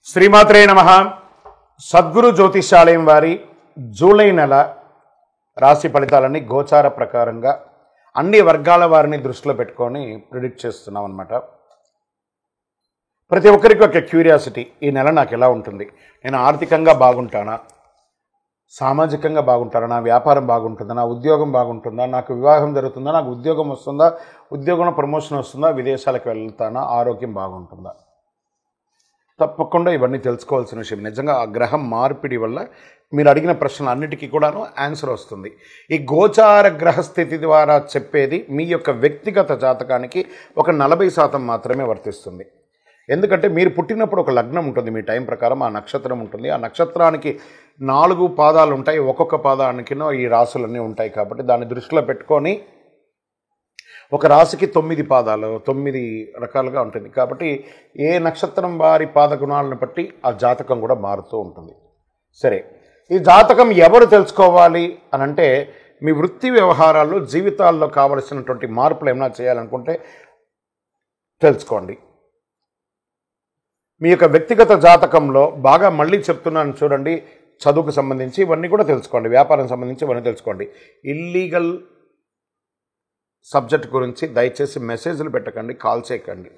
శ్రీమాత్రే నమః. సద్గురు జ్యోతిషాలయం వారి జూలై నెల రాశి ఫలితాలని గోచార ప్రకారంగా అన్ని వర్గాల వారిని దృష్టిలో పెట్టుకొని ప్రిడిక్ట్ చేస్తున్నాం అన్నమాట. ప్రతి ఒక్కరికి ఒక క్యూరియాసిటీ, ఈ నెల నాకు ఎలా ఉంటుంది, నేను ఆర్థికంగా బాగుంటానా, సామాజికంగా బాగుంటానా, నా వ్యాపారం బాగుంటుందా, నా ఉద్యోగం బాగుంటుందా, నాకు వివాహం జరుగుతుందా, నాకు ఉద్యోగం వస్తుందా, ఉద్యోగంలో ప్రమోషన్ వస్తుందా, విదేశాలకు వెళ్తానా, ఆరోగ్యం బాగుంటుందా. తప్పకుండా ఇవన్నీ తెలుసుకోవాల్సిన విషయం. నిజంగా ఆ గ్రహం మార్పిడి వల్ల మీరు అడిగిన ప్రశ్నలు అన్నిటికీ కూడాను ఆన్సర్ వస్తుంది. ఈ గోచార గ్రహస్థితి ద్వారా చెప్పేది మీ యొక్క వ్యక్తిగత జాతకానికి ఒక 40% మాత్రమే వర్తిస్తుంది. ఎందుకంటే మీరు పుట్టినప్పుడు ఒక లగ్నం ఉంటుంది, మీ టైం ప్రకారం ఆ నక్షత్రం ఉంటుంది. ఆ నక్షత్రానికి 4 పాదాలు ఉంటాయి, ఒక్కొక్క పాదానికినో ఈ రాసులన్నీ ఉంటాయి. కాబట్టి దాన్ని దృష్టిలో పెట్టుకొని ఒక రాశికి 9 పాదాలు, 9 రకాలుగా ఉంటుంది. కాబట్టి ఏ నక్షత్రం వారి పాదగుణాలను బట్టి ఆ జాతకం కూడా మారుతూ ఉంటుంది. సరే, ఈ జాతకం ఎవరు తెలుసుకోవాలి అని అంటే, మీ వృత్తి వ్యవహారాల్లో జీవితాల్లో కావలసినటువంటి మార్పులు ఏమైనా చేయాలనుకుంటే తెలుసుకోండి. మీ యొక్క వ్యక్తిగత జాతకంలో బాగా మళ్ళీ చెప్తున్నాను చూడండి, చదువుకు సంబంధించి ఇవన్నీ కూడా తెలుసుకోండి, వ్యాపారం సంబంధించి ఇవన్నీ తెలుసుకోండి. ఇల్లీగల్ సబ్జెక్ట్ గురించి దయచేసి మెసేజ్లు పెట్టకండి, కాల్ చేయకండి.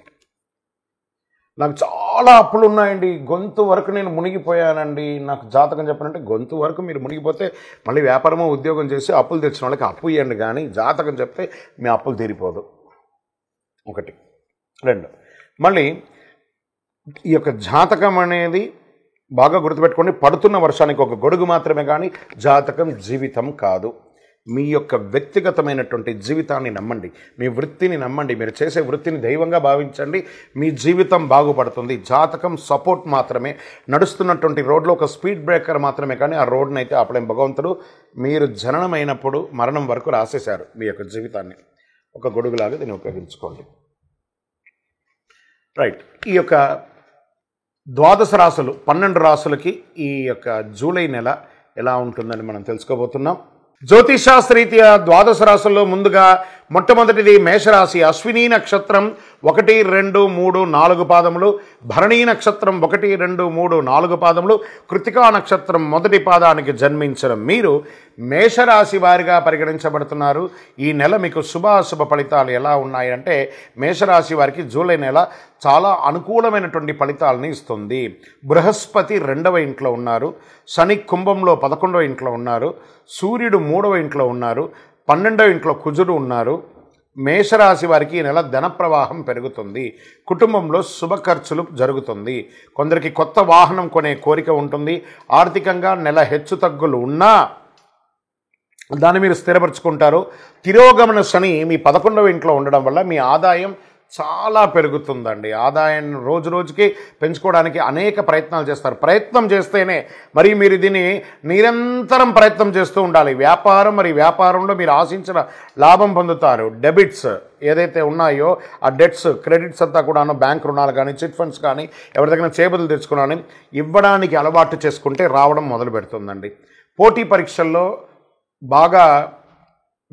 నాకు చాలా అప్పులు ఉన్నాయండి, గొంతు వరకు నేను మునిగిపోయానండి, నాకు జాతకం చెప్పాలంటే గొంతు వరకు మీరు మునిగిపోతే మళ్ళీ వ్యాపారమో ఉద్యోగం చేసి అప్పులు తెచ్చిన వాళ్ళకి అప్పు ఇవ్వండి, కానీ జాతకం చెప్తే మీ అప్పులు తీరిపోదు. 1, 2 మళ్ళీ ఈ యొక్క జాతకం అనేది బాగా గుర్తుపెట్టుకోండి. పడుతున్న వర్షానికి ఒక గొడుగు మాత్రమే, కానీ జాతకం జీవితం కాదు. మీ యొక్క వ్యక్తిగతమైనటువంటి జీవితాన్ని నమ్మండి, మీ వృత్తిని నమ్మండి, మీరు చేసే వృత్తిని దైవంగా భావించండి, మీ జీవితం బాగుపడుతుంది. జాతకం సపోర్ట్ మాత్రమే, నడుస్తున్నటువంటి రోడ్లో ఒక స్పీడ్ బ్రేకర్ మాత్రమే, కానీ ఆ రోడ్ని అయితే ఆపలేం భగవంతుడు. మీరు జననమైనప్పుడు మరణం వరకు రాసేశారు మీ యొక్క జీవితాన్ని, ఒక గొడుగులాగా దీన్ని ఉపయోగించుకోండి. రైట్, ఈ యొక్క 12 రాసులు 12 రాసులకి ఈ యొక్క జూలై నెల ఎలా ఉంటుందని మనం తెలుసుకోబోతున్నాం. జ్యోతిషాస్త్రరీత్యా 12 రాసుల్లో ముందుగా మొట్టమొదటిది మేషరాశి. అశ్విని నక్షత్రం 1, 2, 3, 4 పాదములు, భరణీ నక్షత్రం 1, 2, 3, 4 పాదములు, కృతికా నక్షత్రం మొదటి పాదానికి జన్మించిన మీరు మేషరాశి వారిగా పరిగణించబడుతున్నారు. ఈ నెల మీకు శుభాశుభ ఫలితాలు ఎలా ఉన్నాయంటే, మేషరాశి వారికి జూలై నెల చాలా అనుకూలమైనటువంటి ఫలితాలని ఇస్తుంది. బృహస్పతి 2వ ఇంట్లో ఉన్నారు, శని కుంభంలో 11వ ఇంట్లో ఉన్నారు, సూర్యుడు 3వ ఇంట్లో ఉన్నారు, 12వ ఇంట్లో కుజుడు ఉన్నారు. మేషరాశి వారికి ఈ నెల ధన ప్రవాహం పెరుగుతుంది, కుటుంబంలో శుభ ఖర్చులు జరుగుతుంది, కొందరికి కొత్త వాహనం కొనే కోరిక ఉంటుంది. ఆర్థికంగా నెల హెచ్చు తగ్గులు ఉన్నా దాన్ని మీరు స్థిరపరచుకుంటారు. తిరోగమన శని మీ 11వ ఇంట్లో ఉండడం వల్ల మీ ఆదాయం చాలా పెరుగుతుందండి. ఆదాయాన్ని రోజు రోజుకి పెంచుకోవడానికి అనేక ప్రయత్నాలు చేస్తారు. ప్రయత్నం చేస్తేనే, మరి మీరు దీన్ని నిరంతరం ప్రయత్నం చేస్తూ ఉండాలి. వ్యాపారంలో మీరు ఆశించిన లాభం పొందుతారు. డెబిట్స్ ఏదైతే ఉన్నాయో ఆ డెట్స్, క్రెడిట్స్ అంతా కూడా బ్యాంక్ రుణాలు కానీ, చిట్ ఫండ్స్ కానీ, ఎవరి దగ్గర చేబదులు తెచ్చుకున్నాను ఇవ్వడానికి అలవాటు చేసుకుంటే రావడం మొదలు పెడుతుందండి. పోటీ పరీక్షల్లో బాగా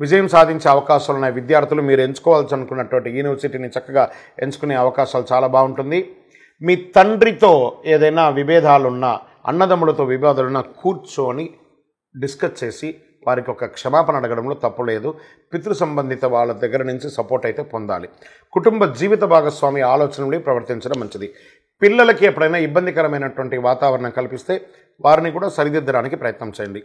విజయం సాధించే అవకాశాలు ఉన్నాయి. విద్యార్థులు మీరు ఎంచుకోవాల్సి అనుకున్నటువంటి యూనివర్సిటీని చక్కగా ఎంచుకునే అవకాశాలు చాలా బాగుంటుంది. మీ తండ్రితో ఏదైనా విభేదాలున్నా, అన్నదమ్ములతో విభేదాలున్నా కూర్చొని డిస్కస్ చేసి వారికి ఒక క్షమాపణ అడగడంలో తప్పు లేదు. పితృ సంబంధిత వాళ్ళ దగ్గర నుంచి సపోర్ట్ అయితే పొందాలి. కుటుంబ జీవిత భాగస్వామి ఆలోచనలు ప్రవర్తించడం మంచిది. పిల్లలకి ఎప్పుడైనా ఇబ్బందికరమైనటువంటి వాతావరణం కల్పిస్తే వారిని కూడా సరిదిద్దడానికి ప్రయత్నం చేయండి.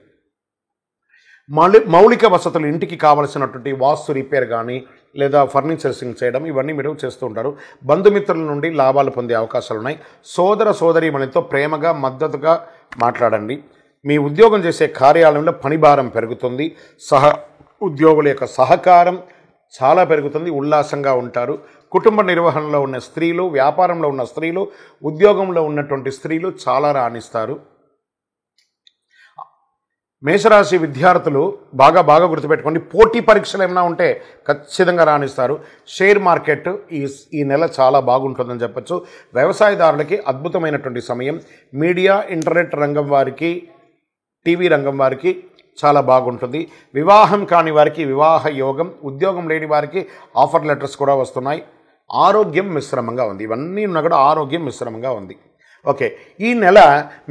మౌలిక వసతులు, ఇంటికి కావలసినటువంటి వాస్తు రిపేర్ కానీ లేదా ఫర్నిచర్సింగ్ చేయడం, ఇవన్నీ మీరు చేస్తూ ఉంటారు. బంధుమిత్రుల నుండి లాభాలు పొందే అవకాశాలు ఉన్నాయి. సోదర సోదరీమణితో ప్రేమగా మద్దతుగా మాట్లాడండి. మీ ఉద్యోగం చేసే కార్యాలయంలో పనిభారం పెరుగుతుంది. ఉద్యోగుల యొక్క సహకారం చాలా పెరుగుతుంది. ఉల్లాసంగా ఉంటారు. కుటుంబ నిర్వహణలో ఉన్న స్త్రీలు, వ్యాపారంలో ఉన్న స్త్రీలు, ఉద్యోగంలో ఉన్నటువంటి స్త్రీలు చాలా రాణిస్తారు. మేషరాశి విద్యార్థులు బాగా గుర్తుపెట్టుకోండి, పోటీ పరీక్షలు ఏమైనా ఉంటే ఖచ్చితంగా రాణిస్తారు. షేర్ మార్కెట్ ఈ నెల చాలా బాగుంటుందని చెప్పచ్చు. వ్యవసాయదారులకి అద్భుతమైనటువంటి సమయం. మీడియా, ఇంటర్నెట్ రంగం వారికి, టీవీ రంగం వారికి చాలా బాగుంటుంది. వివాహం కాని వారికి వివాహ యోగం, ఉద్యోగం లేని వారికి ఆఫర్ లెటర్స్ కూడా వస్తున్నాయి. ఆరోగ్యం మిశ్రమంగా ఉంది. ఇవన్నీ ఉన్నా కూడా ఆరోగ్యం మిశ్రమంగా ఉంది. ఓకే, ఈ నెల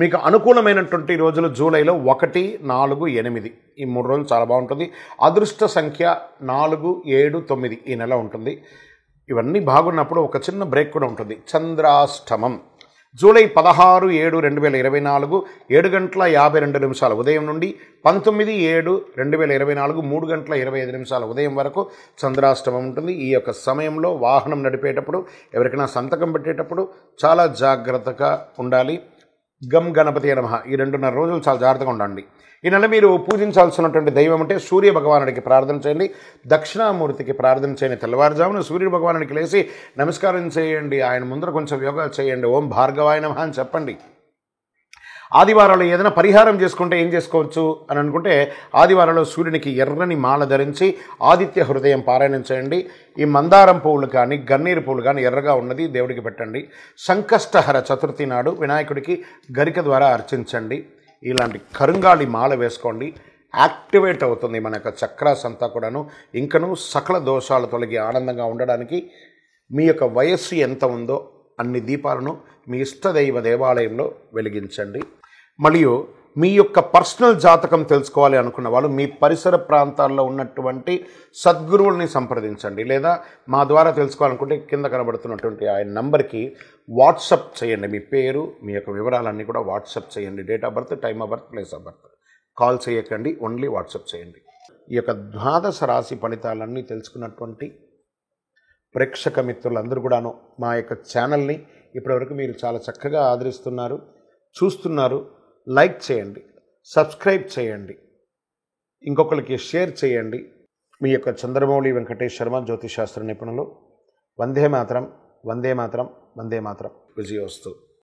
మీకు అనుకూలమైనటువంటి రోజులు జూలైలో 1, 4, 8 ఈ 3 రోజులు చాలా బాగుంటుంది. అదృష్ట సంఖ్య 4, 7, 9 ఈ నెల ఉంటుంది. ఇవన్నీ బాగున్నప్పుడు ఒక చిన్న బ్రేక్ కూడా ఉంటుంది. చంద్రాష్టమం జూలై 16, 7, 2024 7:52 ఉదయం నుండి 19, 7, 2024 3:25 ఉదయం వరకు చంద్రాష్టమం ఉంటుంది. ఈ యొక్క సమయంలో వాహనం నడిపేటప్పుడు, ఎవరికైనా సంతకం పెట్టేటప్పుడు చాలా జాగ్రత్తగా ఉండాలి. గం గణపతి నమః ఈ 2.5 రోజులు చాలా జాగ్రత్తగా ఉండండి. ఈ నెల మీరు పూజించాల్సినటువంటి దైవం అంటే సూర్య భగవానుడికి ప్రార్థన చేయండి. దక్షిణామూర్తికి ప్రార్థన చేయండి. తెల్లవారుజామున సూర్య భగవానుడికి లేచి నమస్కారం చేయండి. ఆయన ముందర కొంచెం యోగా చేయండి. ఓం భార్గవాయ నమః అని చెప్పండి. ఆదివారాలు ఏదైనా పరిహారం చేసుకుంటే ఏం చేసుకోవచ్చు అని అనుకుంటే, ఆదివారాల్లో సూర్యునికి ఎర్రని మాల ధరించి ఆదిత్య హృదయం పారాయణం చేయండి. ఈ మందారం పువ్వులు కానీ గన్నేరు పువ్వులు కానీ ఎర్రగా ఉన్నది దేవుడికి పెట్టండి. సంకష్టహర చతుర్థి నాడు వినాయకుడికి గరిక ద్వారా అర్చించండి. ఇలాంటి కరుంగాళి మాల వేసుకోండి. యాక్టివేట్ అవుతుంది మన యొక్క చక్రాస్ అంతా కూడాను. ఇంకనూ సకల దోషాలు తొలగి ఆనందంగా ఉండడానికి మీ యొక్క వయస్సు ఎంత ఉందో అన్ని దీపాలను మీ ఇష్టదైవ దేవాలయంలో వెలిగించండి. మరియు మీ యొక్క పర్సనల్ జాతకం తెలుసుకోవాలి అనుకున్న వాళ్ళు మీ పరిసర ప్రాంతాల్లో ఉన్నటువంటి సద్గురువుల్ని సంప్రదించండి. లేదా మా ద్వారా తెలుసుకోవాలనుకుంటే కింద కనబడుతున్నటువంటి ఆయన నంబర్కి వాట్సప్ చేయండి. మీ పేరు, మీ యొక్క వివరాలన్నీ కూడా వాట్సప్ చేయండి. Date of birth, time of birth, place of birth. Call చేయకండి, ఓన్లీ వాట్సప్ చేయండి. ఈ యొక్క ద్వాదశ రాశి ఫలితాలన్నీ తెలుసుకున్నటువంటి ప్రేక్షక మిత్రులందరూ కూడాను మా యొక్క ఛానల్ని ఇప్పటివరకు మీరు చాలా చక్కగా ఆదరిస్తున్నారు, చూస్తున్నారు. లైక్ చేయండి, సబ్స్క్రైబ్ చేయండి, ఇంకొకరికి షేర్ చేయండి. మీ యొక్క చంద్రమౌళి వెంకటేష్ శర్మ జ్యోతిశాస్త్ర నిపుణులు. వందే మాతరం, వందే మాతరం, వందే మాతరం. విజయోస్తు.